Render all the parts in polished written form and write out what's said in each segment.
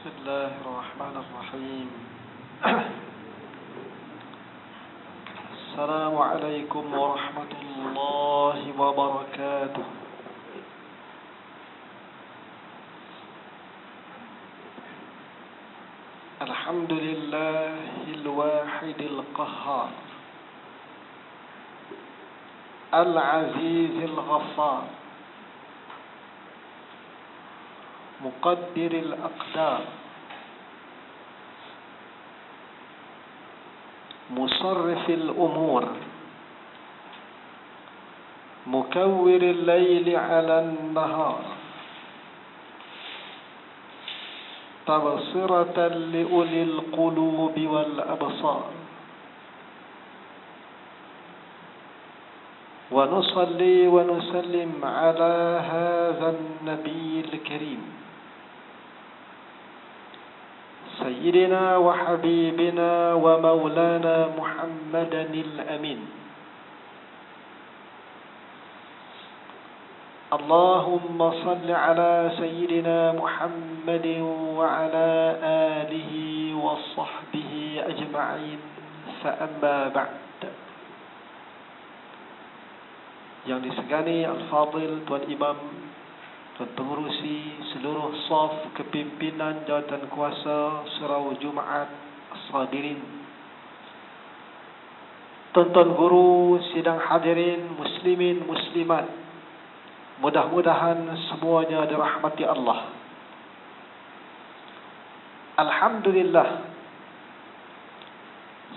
بسم الله الرحمن الرحيم. السلام عليكم ورحمة الله وبركاته. الحمد لله الواحد القهار العزيز الغفار مقدر الأقدار مصرف الأمور مكور الليل على النهار تبصرة لأولي القلوب والأبصار ونصلي ونسلم على هذا النبي الكريم سيدنا وحبيبنا ومولانا محمدا الأمين. اللهم صل على سيدنا محمد وعلى آله وصحبه أجمعين. فأما بعد. Yang disegani Al-Fadil Tuan Imam, Tuan Pengurusi, seluruh saf kepimpinan jawatan kuasa Surau Jumaat As-Sabirin, tuan-tuan guru, sidang hadirin, muslimin, muslimat, mudah-mudahan semuanya dirahmati Allah. Alhamdulillah,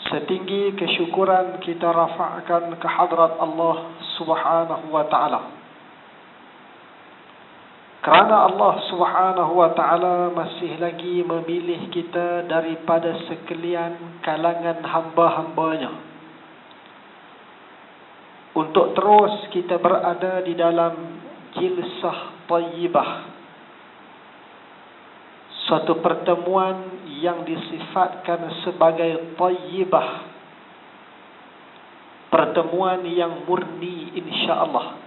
setinggi kesyukuran kita rafa'kan ke hadrat Allah Subhanahu wa ta'ala, kerana Allah Subhanahu wa ta'ala masih lagi memilih kita daripada sekalian kalangan hamba-hambanya untuk terus kita berada di dalam jilsah tayyibah, suatu pertemuan yang disifatkan sebagai tayyibah, pertemuan yang murni insya-Allah.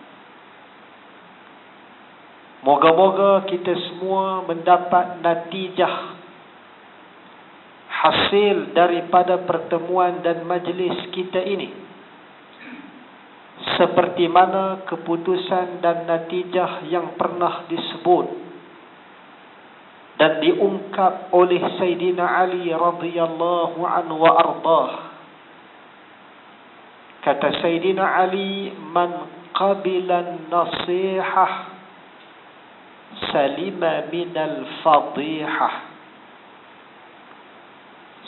Moga-moga kita semua mendapat natijah hasil daripada pertemuan dan majlis kita ini, seperti mana keputusan dan natijah yang pernah disebut dan diungkap oleh Sayyidina Ali radhiyallahu anhu wa ardah. Kata Sayyidina Ali, man qabila nasihah salima minal fadihah.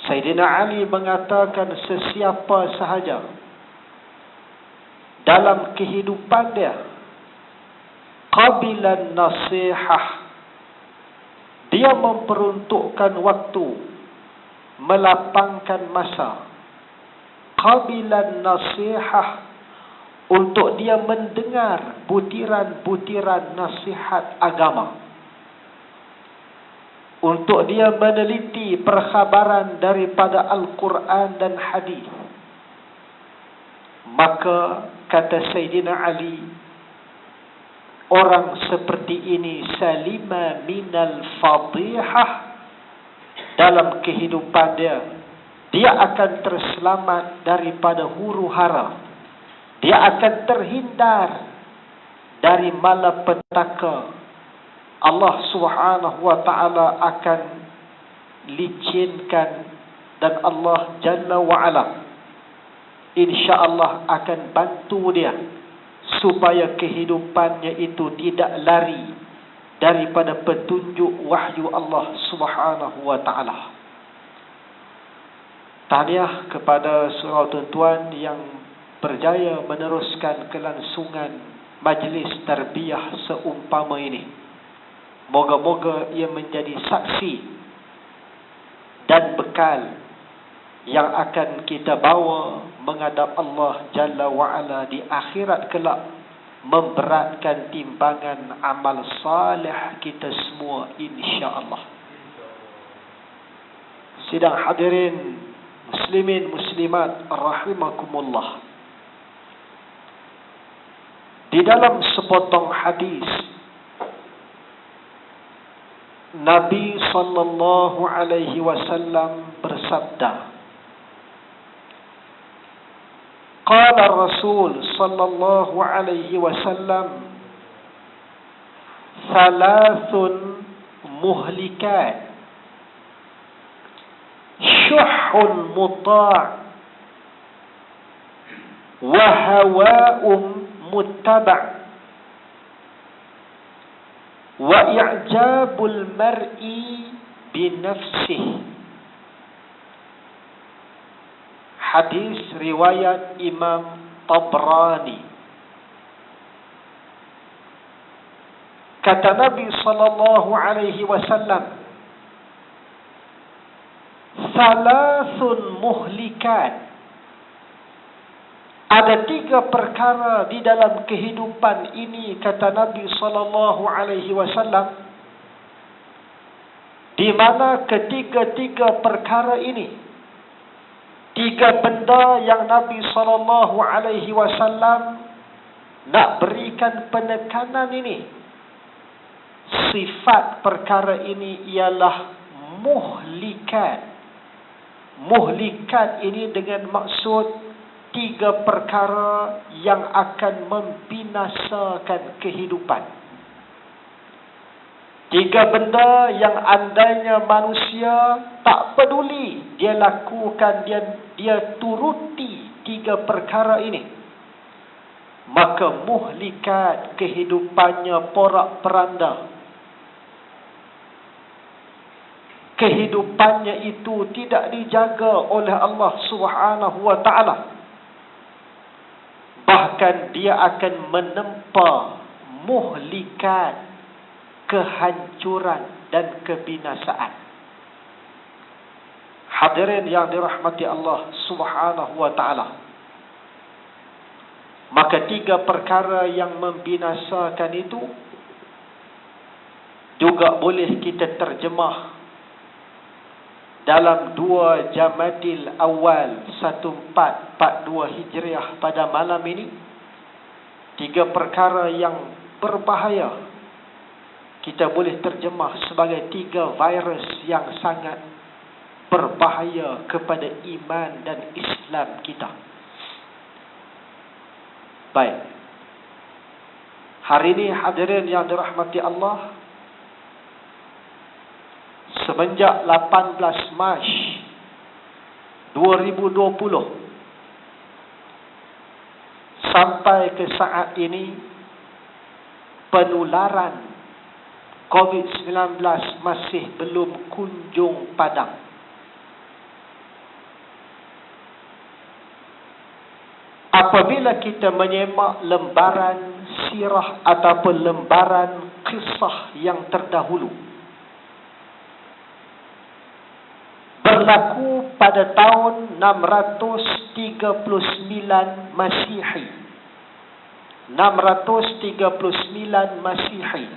Sayyidina Ali mengatakan sesiapa sahaja dalam kehidupan dia qabilan nasihah, dia memperuntukkan waktu, melapangkan masa, qabilan nasihah, untuk dia mendengar butiran-butiran nasihat agama, untuk dia meneliti perkhabaran daripada Al-Quran dan hadis, maka kata Sayyidina Ali, orang seperti ini salima minal fadihah, dalam kehidupan dia akan terselamat daripada huru hara, dia akan terhindar dari malapetaka. Allah Subhanahu wa ta'ala akan licinkan, dan Allah Jalla wa Ala insya-Allah akan bantu dia supaya kehidupannya itu tidak lari daripada petunjuk wahyu Allah Subhanahu wa ta'ala. Tahniah kepada surau tuan-tuan yang berjaya meneruskan kelangsungan majlis tarbiyah seumpama ini. Moga-moga ia menjadi saksi dan bekal yang akan kita bawa menghadap Allah Jalla wa'ala di akhirat kelak, memberatkan timbangan amal salih kita semua insya-Allah. Sidang hadirin muslimin muslimat rahimakumullah. Di dalam sepotong hadis Nabi sallallahu alaihi wasallam bersabda, qala Rasul sallallahu alaihi wasallam, thalathun muhlikat, syuhun muta' wa hawa'un muttaba' wa i'jabul mar'i binafsih. Hadis riwayat Imam Tabrani. Kata Nabi sallallahu alaihi wasallam, salasun muhlikat. Ada 3 perkara di dalam kehidupan ini, kata Nabi sallallahu alaihi wasallam, di mana ketiga-tiga perkara ini, 3 benda yang Nabi sallallahu alaihi wasallam nak berikan penekanan ini. Sifat perkara ini ialah muhlikat. Muhlikat ini dengan maksud 3 perkara yang akan membinasakan kehidupan. 3 benda yang andainya manusia tak peduli dia lakukan, dia turuti 3 perkara ini, maka muhlikat kehidupannya porak-peranda. Kehidupannya itu tidak dijaga oleh Allah Subhanahu wa ta'ala. Bahkan dia akan menempa muhlikat, kehancuran dan kebinasaan. Hadirin yang dirahmati Allah Subhanahu wa ta'ala. Maka 3 perkara yang membinasakan itu juga boleh kita terjemah dalam 2 Jamadil Awal 1442 Hijriah pada malam ini. 3 perkara yang berbahaya kita boleh terjemah sebagai 3 virus yang sangat berbahaya kepada iman dan Islam kita. Baik, hari ini hadirin yang dirahmati Allah, semenjak 18 Mac 2020 sampai ke saat ini, penularan COVID-19 masih belum kunjung padam. Apabila kita menyemak lembaran sirah ataupun lembaran kisah yang terdahulu, berlaku pada tahun 639 Masihi. 639 Masihi.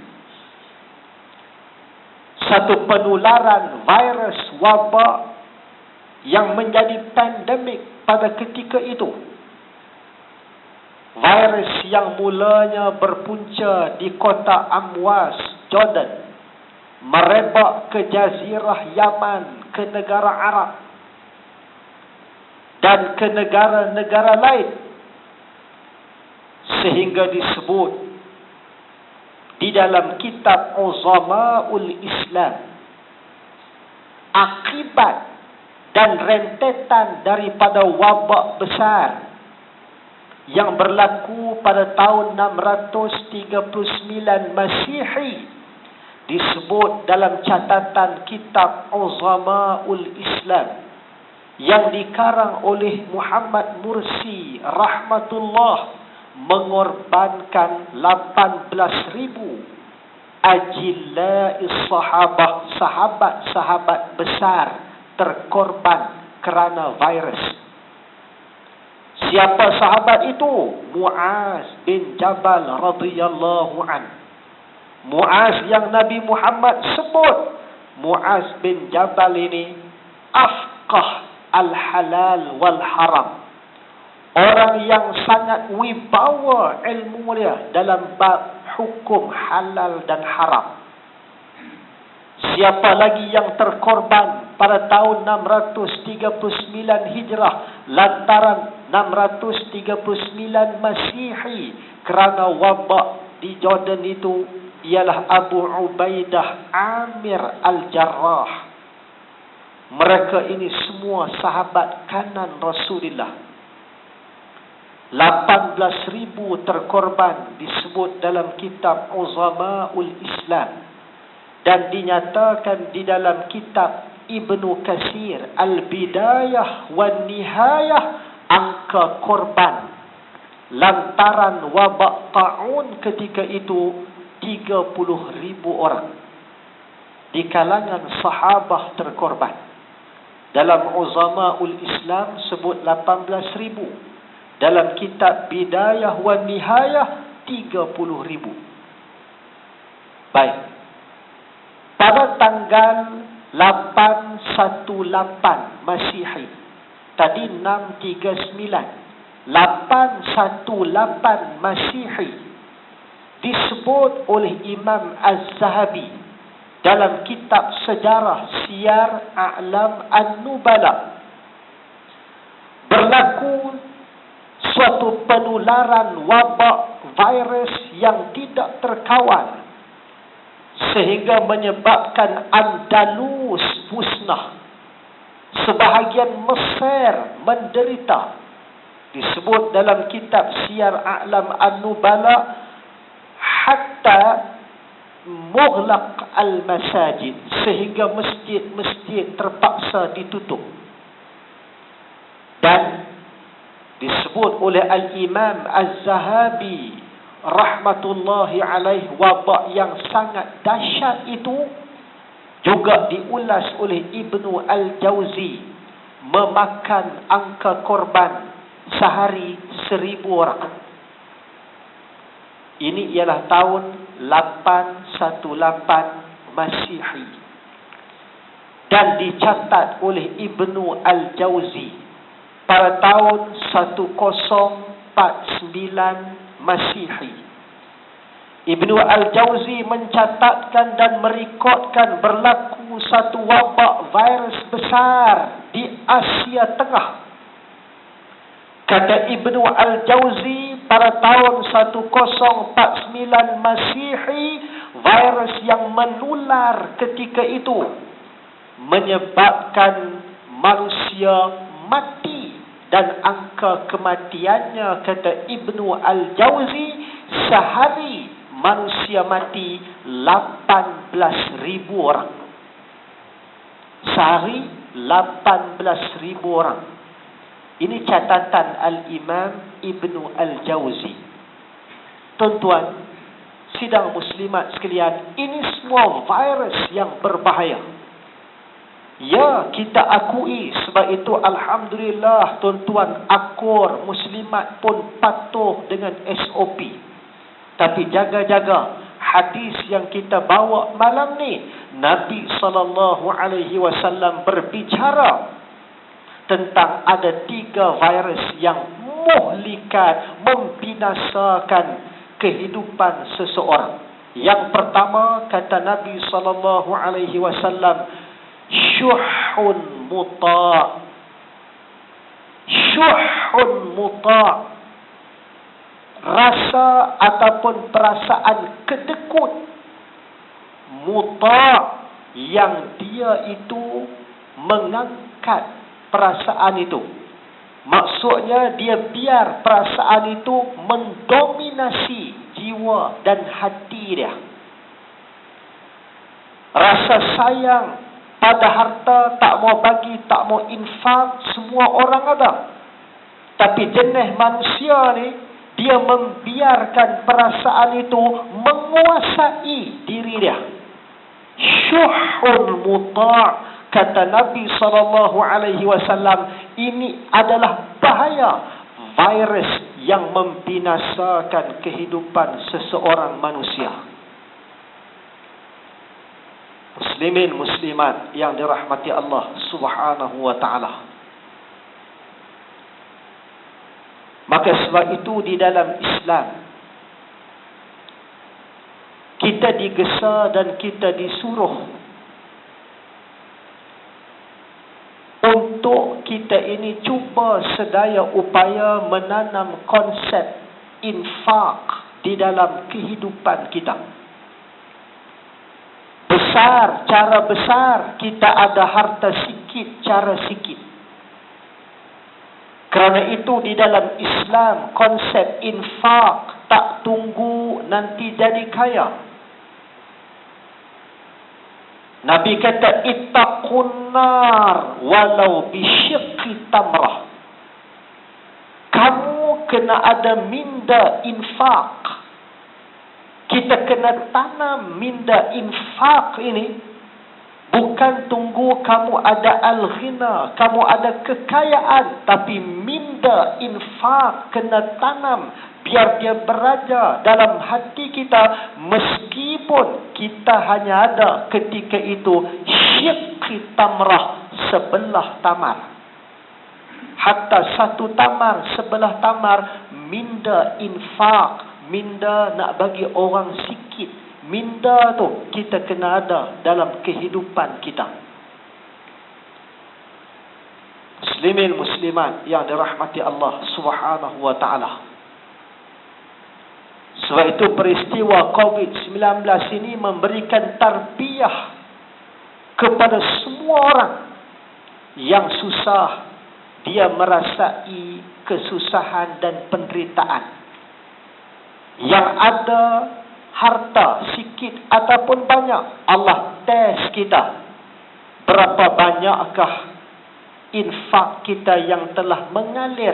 Satu penularan virus wabak yang menjadi pandemik pada ketika itu. Virus yang mulanya berpunca di kota Amwas, Jordan, merebak ke Jazirah Yaman, ke negara Arab dan ke negara-negara lain, sehingga disebut di dalam kitab Uzama'ul Islam, akibat dan rentetan daripada wabak besar yang berlaku pada tahun 639 Masihi disebut dalam catatan kitab Uzama'ul Islam yang dikarang oleh Muhammad Mursi rahmatullah, mengorbankan 18,000 ajilla'is sahabah, sahabat-sahabat besar terkorban kerana virus. Siapa sahabat itu? Muaz bin Jabal radhiyallahu an. Muaz yang Nabi Muhammad sebut, Muaz bin Jabal ini afqah al-halal wal haram. Orang yang sangat wibawa ilmu dia dalam bab hukum halal dan haram. Siapa lagi yang terkorban pada tahun 639 Hijrah lantaran 639 Masihi kerana wabak di Jordan itu ialah Abu Ubaidah Amir Al-Jarrah. Mereka ini semua sahabat kanan Rasulullah. 18,000 terkorban disebut dalam kitab Uzama'ul Islam. Dan dinyatakan di dalam kitab Ibnu Katsir Al-Bidayah wan Nihayah angka korban lantaran wabak ta'un ketika itu 30,000 orang di kalangan sahabah terkorban. Dalam Uzama'ul Islam sebut 18,000. Dalam kitab Bidayah wan Nihayah 30,000. Baik. Pada tanggal 818 Masihi, tadi 639, 818 Masihi disebut oleh Imam Az-Zahabi dalam kitab sejarah Siyar A'lam An-Nubala, berlaku suatu penularan wabak virus yang tidak terkawal sehingga menyebabkan Andalus musnah. Sebahagian Mesir menderita. Disebut dalam kitab Siyar A'lam An-Nubala, hatta mughlaq al-masajid, sehingga masjid-masjid terpaksa ditutup. Dan disebut oleh Al-Imam Az-Zahabi rahmatullahi alaih, wabak yang sangat dahsyat itu juga diulas oleh Ibnu Al-Jauzi, memakan angka korban sehari 1,000 orang. Ini ialah tahun 818 Masihi. Dan dicatat oleh Ibnu Al-Jauzi pada tahun 1049 Masihi. Ibnu Al-Jauzi mencatatkan dan merekodkan berlaku satu wabak virus besar di Asia Tengah. Kata Ibnu Al-Jauzi, pada tahun 1049 Masihi, virus yang menular ketika itu menyebabkan manusia mati. Dan angka kematiannya, kata Ibnu Al-Jauzi, sehari manusia mati 18,000 orang. Sehari 18,000 orang. Ini catatan Al-Imam Ibnu Al-Jauzi. Tuan-tuan, sidang muslimat sekalian, ini semua virus yang berbahaya. Ya, kita akui. Sebab itu alhamdulillah tuan-tuan, akur muslimat pun patuh dengan SOP. Tapi jaga-jaga hadis yang kita bawa malam ni. Nabi SAW berbicara tentang ada 3 virus yang muhlikat, membinasakan kehidupan seseorang. Yang pertama, kata Nabi SAW, syuhun muta'. Syuhun muta', rasa ataupun perasaan kedekut. Muta', yang dia itu mengangkat perasaan itu. Maksudnya dia biar perasaan itu mendominasi jiwa dan hati dia. Rasa sayang pada harta, tak mau bagi, tak mau infak, semua orang ada. Tapi jenis manusia ni, dia membiarkan perasaan itu menguasai diri dia. Syuhul muta', kata Nabi SAW, ini adalah bahaya, virus yang membinasakan kehidupan seseorang manusia. Muslimin muslimat yang dirahmati Allah Subhanahu wa ta'ala. Maka sebab itu di dalam Islam kita digesa dan kita disuruh kita ini cuba sedaya upaya menanam konsep infak di dalam kehidupan kita. Besar, cara besar, kita ada harta sikit, cara sikit. Kerana itu di dalam Islam, konsep infak tak tunggu nanti jadi kaya. Nabi kata, ittaqun nar walau bisyiqqi tamrah. Kamu kena ada minda infak. Kita kena tanam minda infak ini. Bukan tunggu kamu ada al-ghina, kamu ada kekayaan. Tapi minda infak kena tanam. Biar dia beraja dalam hati kita. Meskipun kita hanya ada ketika itu syiqqi tamrah, sebelah tamar. Hatta satu tamar, sebelah tamar, minda infak. Minda nak bagi orang sikit. Minda tu kita kena ada dalam kehidupan kita. Muslimin muslimat yang dirahmati Allah Subhanahu wa ta'ala. Sebab itu peristiwa COVID-19 ini memberikan tarbiyah kepada semua orang yang susah. Dia merasai kesusahan dan penderitaan. Yang ada harta sikit ataupun banyak, Allah tes kita. Berapa banyakkah infak kita yang telah mengalir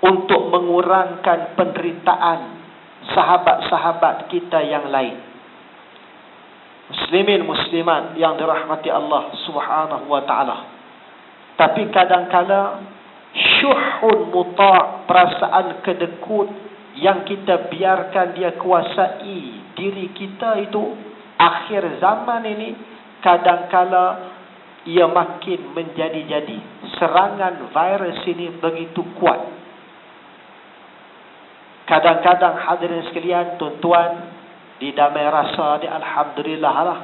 untuk mengurangkan penderitaan sahabat-sahabat kita yang lain. Muslimin muslimat yang dirahmati Allah Subhanahu wa ta'ala. Tapi kadang-kadang syuhun muta', perasaan kedekut yang kita biarkan dia kuasai diri kita itu, akhir zaman ini kadang-kala ia makin menjadi-jadi. Serangan virus ini begitu kuat. Kadang-kadang hadirin sekalian, tuan-tuan, didamai rasa ni alhamdulillah lah.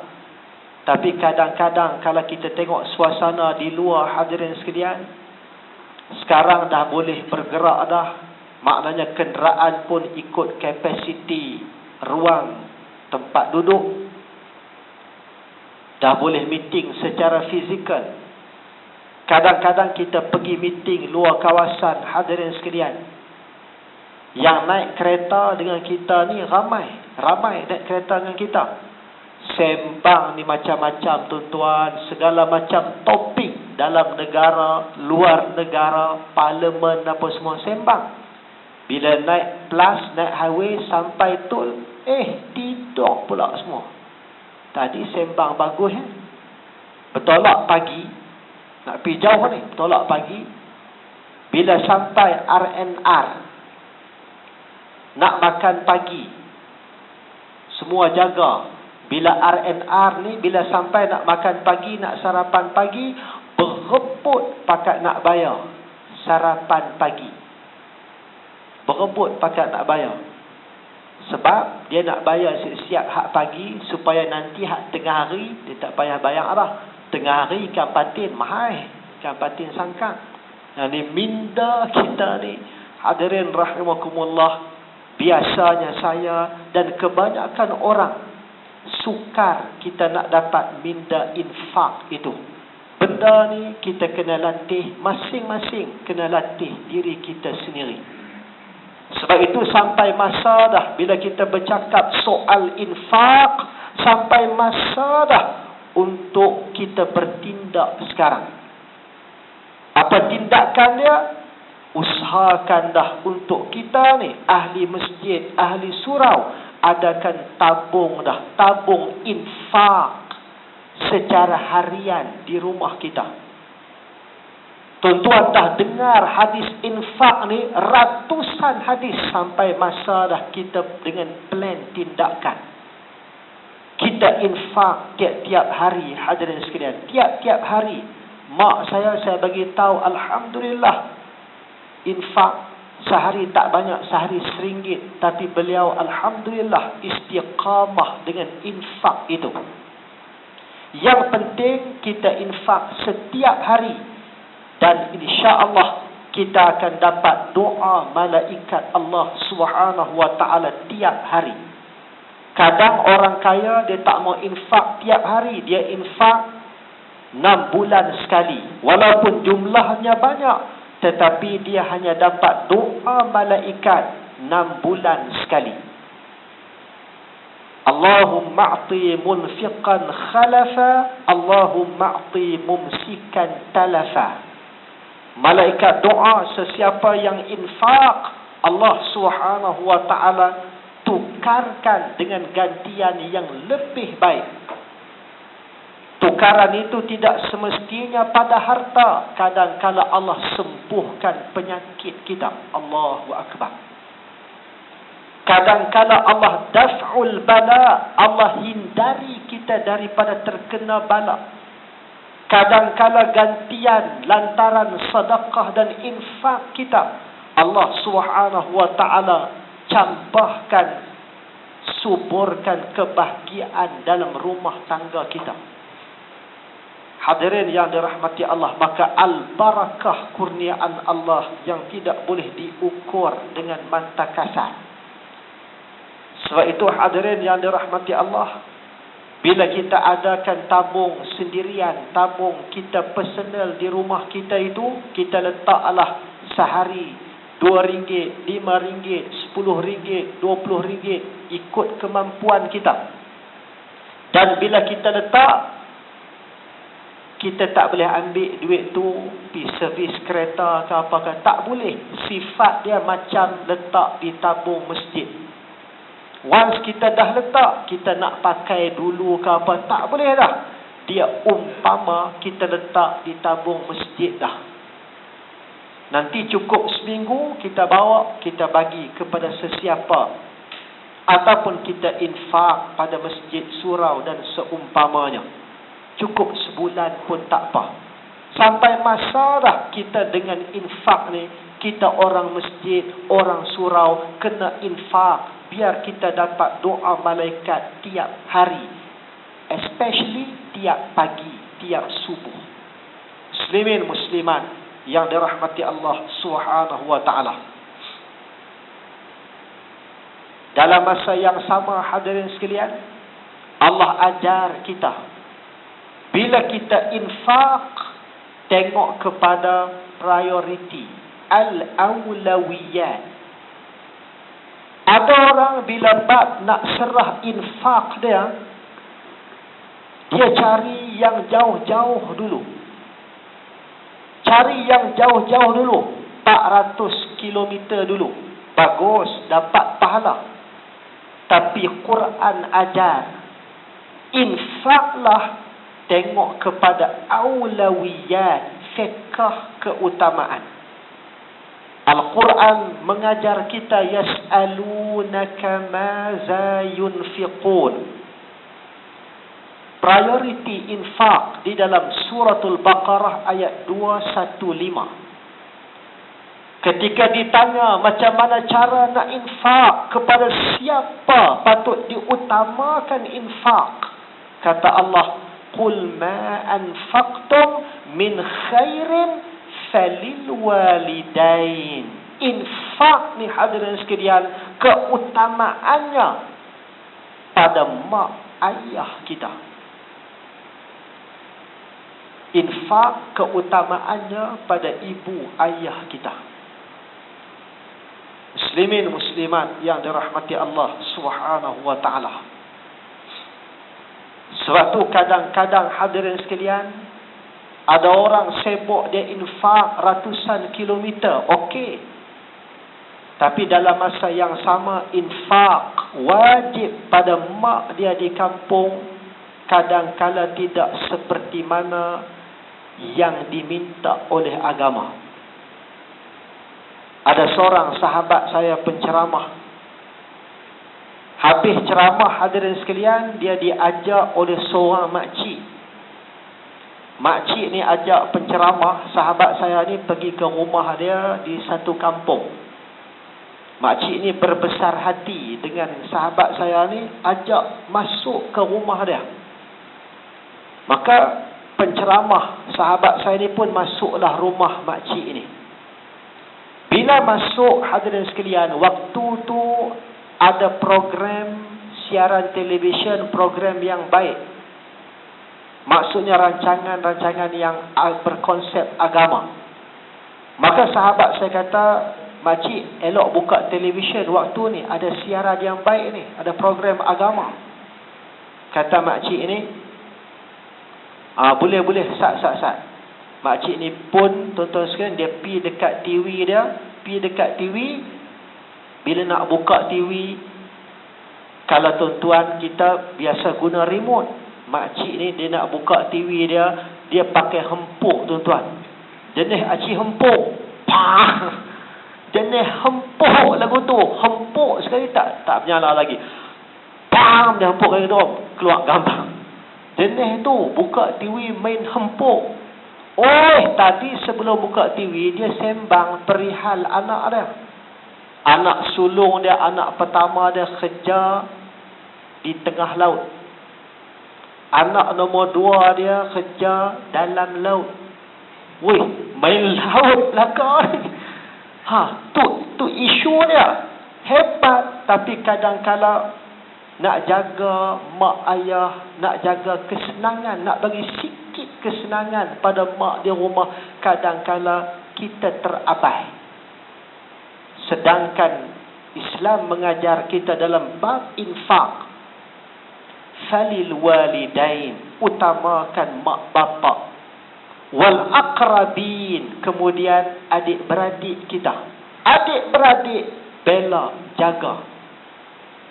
Tapi kadang-kadang kalau kita tengok suasana di luar, hadirin sekalian, sekarang dah boleh bergerak dah. Maknanya kenderaan pun ikut kapasiti ruang tempat duduk. Dah boleh meeting secara fizikal. Kadang-kadang kita pergi meeting luar kawasan, hadirin sekalian. Yang naik kereta dengan kita ni ramai naik kereta dengan kita. Sembang ni macam-macam tuan-tuan. Segala macam topik dalam negara, luar negara, parlimen apa semua sembang. Bila naik plus, naik highway sampai tol, tidur pula semua. Tadi sembang bagus bertolak pagi, nak pergi jauh ni, bertolak pagi. Bila sampai RNR, nak makan pagi, semua jaga. Bila RNR ni, bila sampai nak makan pagi, nak sarapan pagi, berebut pakat nak bayar sarapan pagi. Berebut pakat nak bayar. Sebab dia nak bayar siap-siap hak pagi, supaya nanti hak tengah hari dia tak payah bayar apa. Tengah hari ikan patin mahal, ikan patin sangkang. Ni minda kita ni, hadirin rahimakumullah, biasanya saya dan kebanyakan orang sukar kita nak dapat minda infak itu. Benda ni kita kena latih, masing-masing kena latih diri kita sendiri. Sebab itu sampai masa dah bila kita bercakap soal infak, sampai masa dah untuk kita bertindak sekarang. Apa tindakan dia? Usahakan dah untuk kita ni, ahli masjid, ahli surau, adakan tabung dah, tabung infak secara harian di rumah kita. Tuan-tuan dah dengar hadis infak ni, ratusan hadis, sampai masa dah kita dengan plan tindakan. Kita infak tiap-tiap hari, hadirin sekalian. Tiap-tiap hari. Mak saya bagi tahu, alhamdulillah, infak sehari tak banyak, sehari RM1. Tapi beliau alhamdulillah istiqamah dengan infak itu. Yang penting kita infak setiap hari. Dan insya-Allah kita akan dapat doa malaikat Allah Subhanahu wa taala tiap hari. Kadang orang kaya dia tak mau infak tiap hari, dia infak 6 bulan sekali. Walaupun jumlahnya banyak, tetapi dia hanya dapat doa malaikat 6 bulan sekali. Allahumma a'ti munfiqan khalafa, Allahumma a'ti mumsikan talafa. Malaikat doa sesiapa yang infak, Allah Subhanahu wa taala tukarkan dengan gantian yang lebih baik. Tukaran itu tidak semestinya pada harta. Kadang-kala Allah sembuhkan penyakit kita. Allahu akbar. Kadang-kala Allah daf'ul bala, Allah hindari kita daripada terkena bala. Kadang-kala gantian lantaran sedekah dan infak kita, Allah Subhanahu wa taala campahkan, suburkan kebahagiaan dalam rumah tangga kita. Hadirin yang dirahmati Allah, maka al-barakah kurniaan Allah yang tidak boleh diukur dengan mata kasar. Sebab itu hadirin yang dirahmati Allah, bila kita adakan tabung sendirian, tabung kita personal di rumah kita itu, kita letaklah sehari RM2, RM5, RM10, RM20, ikut kemampuan kita. Dan bila kita letak, kita tak boleh ambil duit tu pergi servis kereta ke apakah. Tak boleh. Sifat dia macam letak di tabung masjid. Once kita dah letak, kita nak pakai dulu ke apa, tak boleh dah. Dia umpama kita letak di tabung masjid dah. Nanti cukup seminggu, kita bawa, kita bagi kepada sesiapa. Ataupun kita infak pada masjid, surau dan seumpamanya. Cukup sebulan pun tak apa. Sampai masa dah kita dengan infak ni, kita orang masjid, orang surau, kena infak. Biar kita dapat doa malaikat tiap hari. Especially tiap pagi, tiap subuh. Muslimin muslimat yang dirahmati Allah Subhanahu wa ta'ala. Dalam masa yang sama hadirin sekalian, Allah ajar kita, bila kita infak, tengok kepada priority, al-awlawiyat. Ada orang bila bab nak serah infak dia, dia cari yang jauh-jauh dulu. Cari yang jauh-jauh dulu. 400 km dulu. Bagus, dapat pahala. Tapi Quran ajar, infaklah, tengok kepada awlawiyat, fiqh keutamaan. Al-Quran mengajar kita, yas'alunaka maza yunfiqun. Priority infak di dalam suratul Baqarah ayat 215. Ketika ditanya macam mana cara nak infak, kepada siapa patut diutamakan infak, kata Allah, qul ma anfaqtum min khairin falil walidain. Infak ni hadirin sekalian, keutamaannya pada mak ayah kita. Infak keutamaannya pada ibu ayah kita. Muslimin muslimat yang dirahmati Allah Subhanahu wa ta'ala. Sebab tu kadang-kadang hadirin sekalian, ada orang sibuk dia infak ratusan kilometer, okey. Tapi dalam masa yang sama, infak wajib pada mak dia di kampung kadang-kala tidak seperti mana yang diminta oleh agama. Ada seorang sahabat saya penceramah. Habis ceramah hadirin sekalian, dia diajak oleh seorang makcik. Makcik ni ajak penceramah sahabat saya ni pergi ke rumah dia di satu kampung. Makcik ni berbesar hati dengan sahabat saya ni, ajak masuk ke rumah dia. Maka penceramah sahabat saya ni pun masuklah rumah makcik ni. Bila masuk, hadirin sekalian, waktu tu ada program siaran televisyen, program yang baik. Maksudnya rancangan-rancangan yang berkonsep agama. Maka sahabat saya kata, makcik, elok buka televisyen waktu ni, ada siaran yang baik ni, ada program agama. Kata makcik ni, boleh, sat. Makcik ni pun, tuan-tuan sekalian, dia pi dekat TV dia, bila nak buka TV, kalau tuan-tuan kita biasa guna remote, makcik ni dia nak buka TV dia pakai hempuk, tuan-tuan. Jenis aci hempuk. Jenis hempuk lagu tu. Hempuk sekali, tak menyala lagi. Dia hempuk kali tu, keluar gambar. Jenis tu, buka TV main hempuk. Tadi sebelum buka TV, dia sembang perihal anak dia. Anak sulung dia, anak pertama dia kerja di tengah laut. Anak nombor 2 dia kerja dalam laut. Main laut lah kau. Tu isu dia. Hebat. Tapi kadang-kadang nak jaga mak ayah, nak jaga kesenangan, nak bagi sikit kesenangan pada mak di rumah, kadang-kadang kita terabai. Sedangkan Islam mengajar kita dalam bab infak, falil walidain, utamakan mak bapak, wal aqrabin, kemudian adik-beradik kita. Adik-beradik bela, jaga.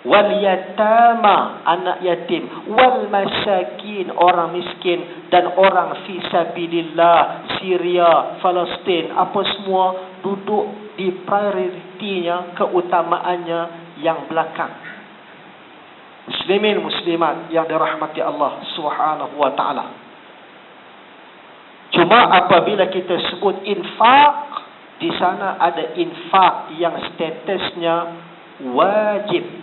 Wal yatama, anak yatim, wal masakin, orang miskin, dan orang fi sabilillah, Syria, Palestin, apa semua duduk di prioritinya, keutamaannya yang belakang. Muslimin muslimat yang dirahmati Allah Subhanahu wa taala. Cuma apabila kita sebut infak, di sana ada infak yang statusnya wajib.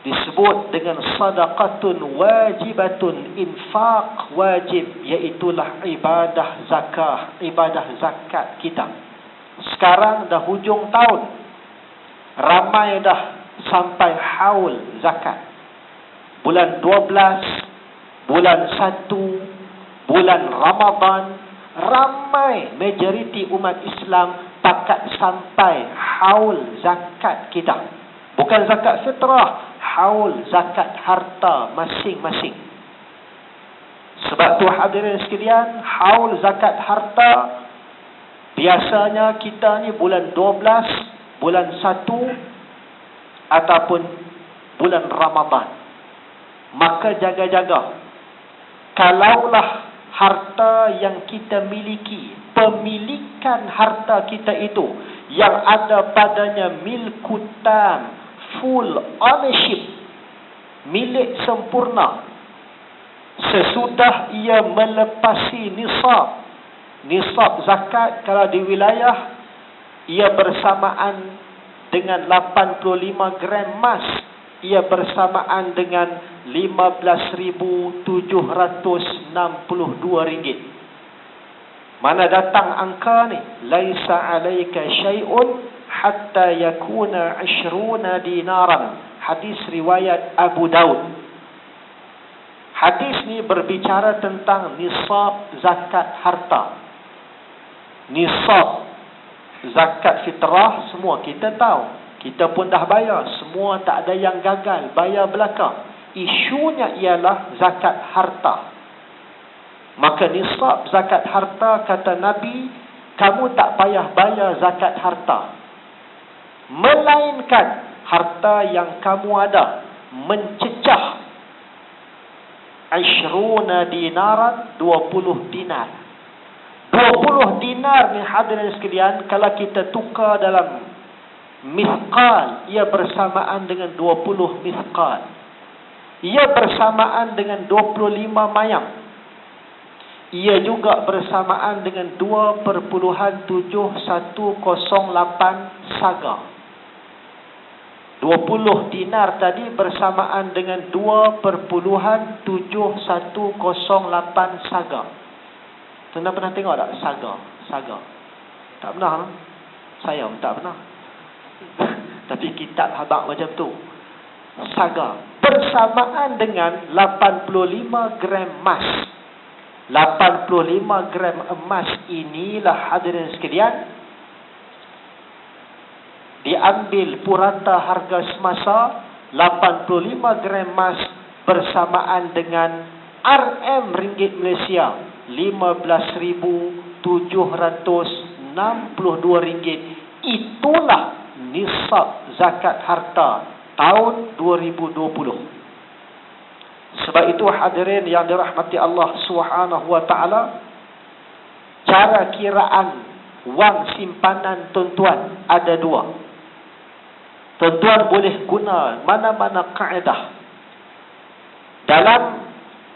Disebut dengan sadaqatun wajibatun, infak wajib, iaitulah ibadah zakat kita. Sekarang dah hujung tahun, ramai dah sampai haul zakat. Bulan 12, bulan 1, bulan Ramadan, ramai majoriti umat Islam pakat sampai haul zakat kita. Bukan zakat fitrah, haul zakat harta masing-masing. Sebab tu hadirin sekalian, haul zakat harta biasanya kita ni bulan 12, bulan 1 ataupun bulan Ramadan. Maka jaga-jaga. Kalaulah harta yang kita miliki, pemilikan harta kita itu yang ada padanya milkutam, full ownership, milik sempurna, sesudah ia melepasi nisab zakat, kalau di wilayah ia bersamaan dengan 85 gram emas, ia bersamaan dengan RM15,762. Mana datang angka ni? Laisa alaika syai'un hatta yakuna 20 dinaran. Hadis riwayat Abu Daud. Hadis ni berbicara tentang nisab zakat harta. Nisab zakat fitrah semua kita tahu. Kita pun dah bayar. Semua tak ada yang gagal. Bayar belaka. Isunya ialah zakat harta. Maka nisab zakat harta, kata Nabi, kamu tak payah bayar zakat harta. Melainkan harta yang kamu ada mencecah 20 dinaran, 20 dinar. 20 dinar ni hadirin sekalian, kalau kita tukar dalam mithqal, ia bersamaan dengan 20 mithqal. Ia bersamaan dengan 25 mayam. Ia juga bersamaan dengan 2.7108 saga. 2.7108 20 dinar tadi bersamaan dengan 2.7108 saga. Tuan pernah tengok tak? Saga. Tak pernah. Saya pun tak pernah. Tapi kitab habaq macam tu. Saga. Bersamaan dengan 85 gram emas. 85 gram emas inilah hadirin sekalian, diambil purata harga semasa 85 gram emas bersamaan dengan RM ringgit Malaysia RM15,762. Itulah nisab zakat harta tahun 2020. Sebab itu hadirin yang dirahmati Allah Subhanahu wa taala, cara kiraan wang simpanan tuan-tuan ada dua. Tuan-tuan boleh guna mana-mana kaedah. Dalam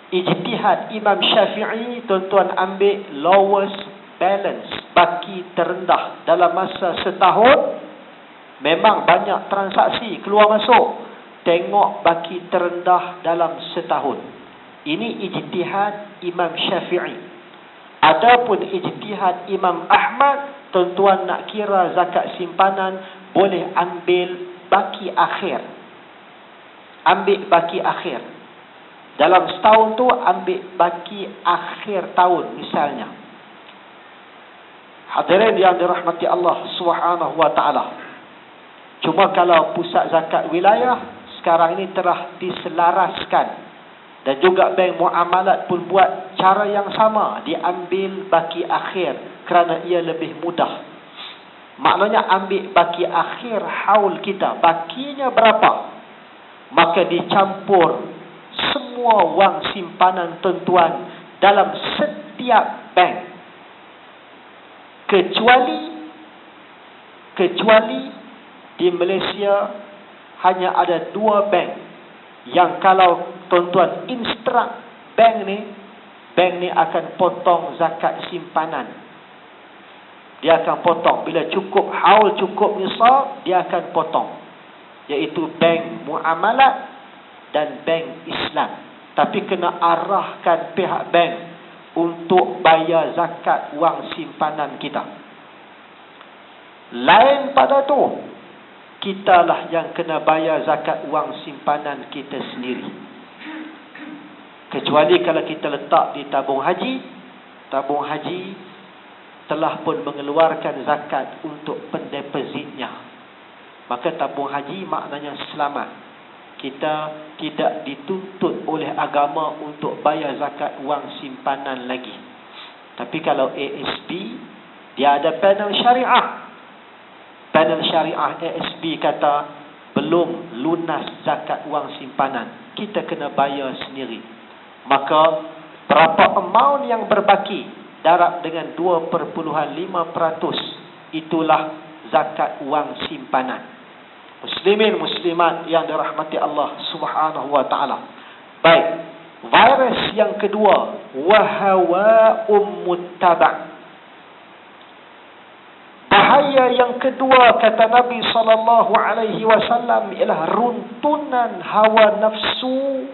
ijtihad Imam Syafi'i, tuan-tuan ambil lowest balance, baki terendah dalam masa setahun. Memang banyak transaksi keluar masuk. Tengok baki terendah dalam setahun. Ini ijtihad Imam Syafi'i. Adapun ijtihad Imam Ahmad, tuan-tuan nak kira zakat simpanan, boleh ambil baki akhir. Ambil baki akhir. Dalam setahun tu ambil baki akhir tahun misalnya. Hadirin yang dirahmati Allah Subhanahu wa taala. Cuma kalau pusat zakat wilayah sekarang ini telah diselaraskan, dan juga bank muamalat pun buat cara yang sama, diambil baki akhir kerana ia lebih mudah. Maknanya ambil baki akhir haul kita, bakinya berapa, maka dicampur semua wang simpanan tuan-tuan dalam setiap bank, kecuali di Malaysia hanya ada 2 bank yang kalau tuan-tuan instruct bank ni akan potong zakat simpanan. Dia akan potong bila cukup haul, cukup nisab, dia akan potong. Iaitu bank muamalat dan bank Islam. Tapi kena arahkan pihak bank untuk bayar zakat wang simpanan kita. Lain pada tu, kitalah yang kena bayar zakat wang simpanan kita sendiri. Kecuali kalau kita letak di tabung haji. Tabung haji telah pun mengeluarkan zakat untuk pendepositnya. Maka tabung haji maknanya selamat. Kita tidak dituntut oleh agama untuk bayar zakat wang simpanan lagi. Tapi kalau ASB, dia ada panel syariah. Panel syariah ASB kata belum lunas zakat wang simpanan, kita kena bayar sendiri. Maka berapa amount yang berbaki darab dengan 2.5%, itulah zakat wang simpanan. Muslimin muslimat yang dirahmati Allah Subhanahu wa taala. Baik, virus yang kedua, wahawa'um muttaba'. Bahaya yang kedua kata Nabi SAW ialah runtunan hawa nafsu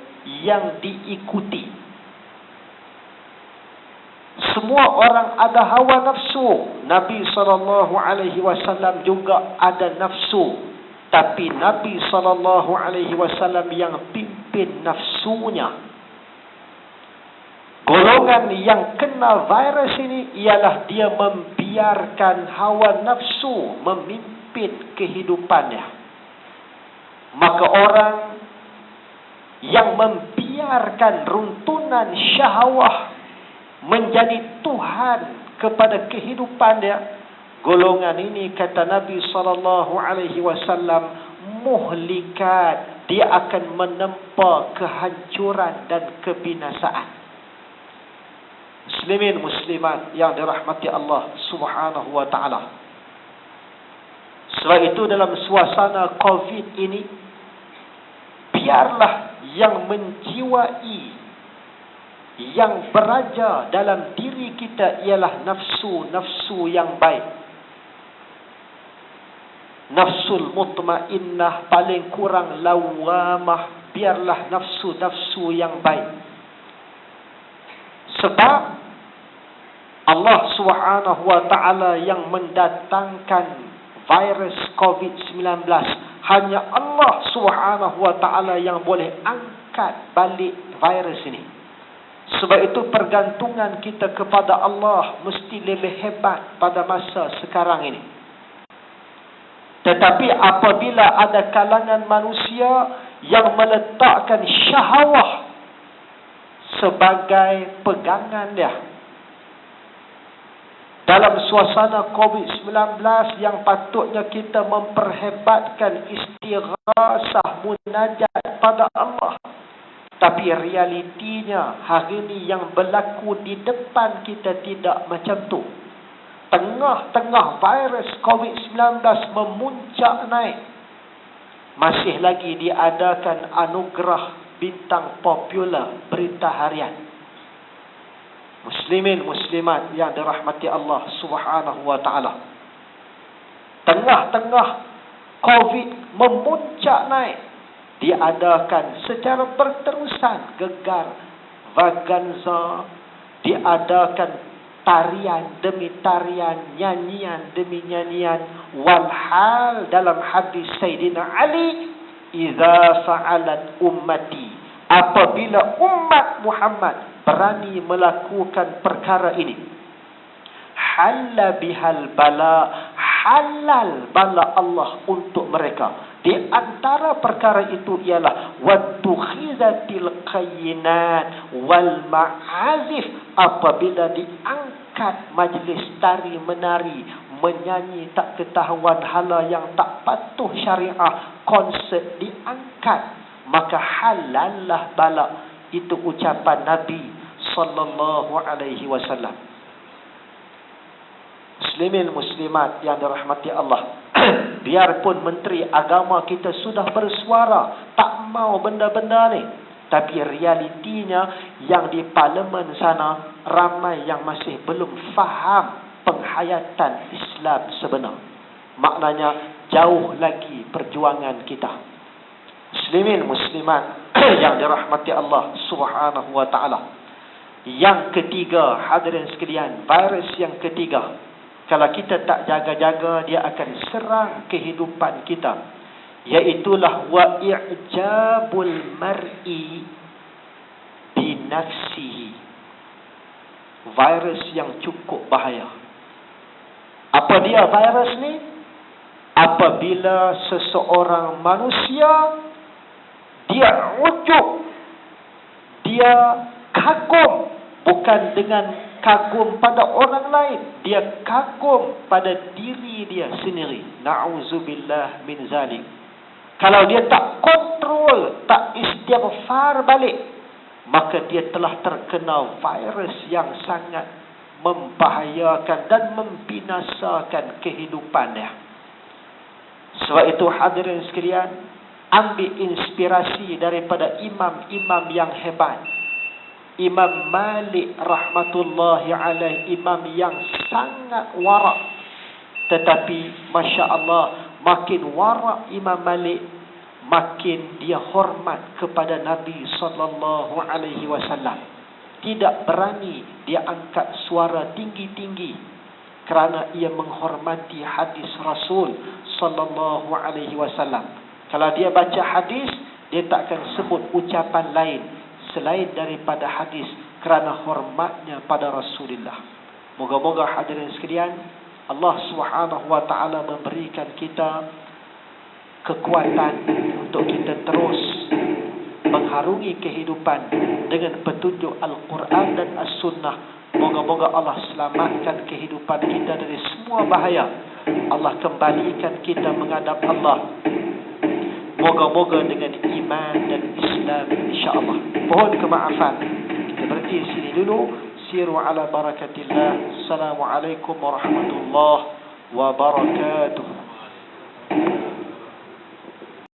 yang diikuti. Semua orang ada hawa nafsu. Nabi SAW juga ada nafsu. Tapi Nabi SAW yang pimpin nafsunya. Golongan yang kena virus ini ialah dia membiarkan hawa nafsu memimpin kehidupannya. Maka orang yang membiarkan runtunan syahwah menjadi Tuhan kepada kehidupan dia, golongan ini kata Nabi SAW muhlikat, dia akan menempa kehancuran dan kebinasaan. Muslimin muslimat yang dirahmati Allah Subhanahu wa taala. Sebab itu dalam suasana Covid ini, biarlah yang menjiwai, yang beraja dalam diri kita ialah nafsu-nafsu yang baik. nafsul mutmainnah, paling kurang lawamah, biarlah nafsu-nafsu yang baik. Sebab Allah Subhanahu wa taala yang mendatangkan virus COVID-19, hanya Allah Subhanahu wa taala yang boleh angkat balik virus ini. Sebab itu pergantungan kita kepada Allah mesti lebih hebat pada masa sekarang ini. Tetapi apabila ada kalangan manusia yang meletakkan syahwah sebagai pegangan dia, dalam suasana COVID-19 yang patutnya kita memperhebatkan istighasah, munajat pada Allah, tapi realitinya hari ini yang berlaku di depan kita tidak macam tu. Tengah-tengah virus COVID-19 memuncak naik, masih lagi diadakan anugerah bintang popular berita harian. Muslimin muslimat yang dirahmati Allah Subhanahu wa taala, tengah-tengah COVID memuncak naik, diadakan secara berterusan gegar vaganza, diadakan tarian demi tarian, nyanyian demi nyanyian. Walhal dalam hadis Sayyidina Ali, "Idza fa'alat ummati", apabila umat Muhammad berani melakukan perkara ini, halla bihal bala, halal bala Allah untuk mereka. Di antara perkara itu ialah wattukhizatil qayyinat wal ma'azif, apabila diangkat majlis tari menari, menyanyi tak ketahuan hala yang tak patuh syariah, konsert diangkat, maka halallah bala. Itu ucapan Nabi sallallahu alaihi wasallam. Muslimin muslimat yang dirahmati Allah, biarpun menteri agama kita sudah bersuara tak mau benda-benda ni, tapi realitinya yang di parlimen sana ramai yang masih belum faham penghayatan Islam sebenar. Maknanya jauh lagi perjuangan kita. Muslimin muslimat yang dirahmati Allah Subhanahu wa taala. Yang ketiga, hadirin sekalian, virus yang ketiga, kalau kita tak jaga-jaga, dia akan serang kehidupan kita, iaitulah wa i'jabul mar'i bi nafsihi. Virus yang cukup bahaya. Apa dia virus ni? Apabila seseorang manusia dia ujub, dia kagum, bukan dengan kagum pada orang lain, dia kagum pada diri dia sendiri. Na'udzubillah min zalik. Kalau dia tak kontrol, tak istighfar balik, maka dia telah terkena virus yang sangat membahayakan dan membinasakan kehidupan dia. Sebab itu hadirin sekalian, ambil inspirasi daripada imam-imam yang hebat. Imam Malik rahmatullahi alaih, imam yang sangat warak. Tetapi Masya Allah, makin warak Imam Malik, makin dia hormat kepada Nabi sallallahu alaihi wasallam. Tidak berani dia angkat suara tinggi-tinggi, kerana ia menghormati hadis Rasul sallallahu alaihi wasallam. Kalau dia baca hadis, dia tak akan sebut ucapan lain selain daripada hadis, kerana hormatnya pada Rasulullah. Moga-moga hadirin sekalian, Allah Subhanahu wa taala memberikan kita kekuatan untuk kita terus mengharungi kehidupan dengan petunjuk Al-Quran dan As-Sunnah. Moga-moga Allah selamatkan kehidupan kita dari semua bahaya. Allah kembalikan kita menghadap Allah. Moga-moga dengan iman dan Islam, insya-Allah. Mohon kemaafan. Kita berhenti sini dulu. Siru ala barakatillah. Assalamualaikum warahmatullahi wabarakatuh.